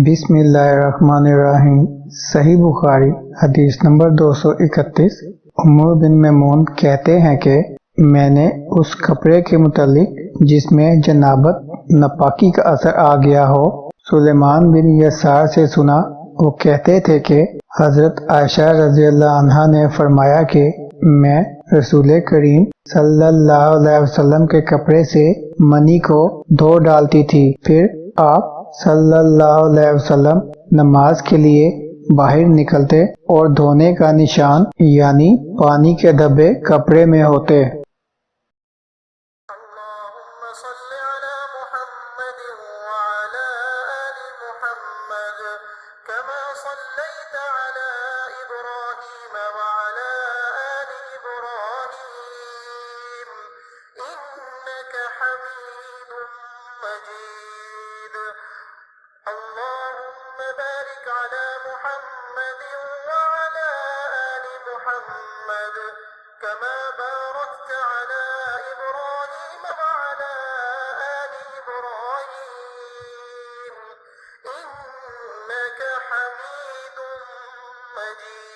बिस्मिल्लाहिर्रहमानिर्रहीम। सही बुखारी हदीस नंबर 231। उम्र बिन मैमून कहते हैं कि मैंने उस कपड़े के मुतालिक जिसमें जनाबत नापाकी का असर आ गया हो सुलेमान बिन यसार से सुना। वो कहते थे कि हजरत आयशा रज़ियल्लाहु अन्हा ने फरमाया कि मैं रसूल करीम सल्लल्लाहु अलैहि वसल्लम के कपड़े से मनी को धो डालती थी, फिर आप सल्लल्लाहु अलैहि वसल्लम नमाज के लिए बाहर निकलते और धोने का निशान यानी पानी के धब्बे कपड़े में होते। अल्लाहुम्मा सल्लि अला मुहम्मद व अला आलि मुहम्मद कमा सल्लैता अला इब्राहीम व अला आलि इब्राहीम इन्नका हमीदुम मजीद। अल्लाहुम्मा बारिक अला मुहम्मद व अला आलि मुहम्मद कमा बारकता अला इब्राहीम व अला आलि इब्राहीम इन्नका हमीदुम मजीद।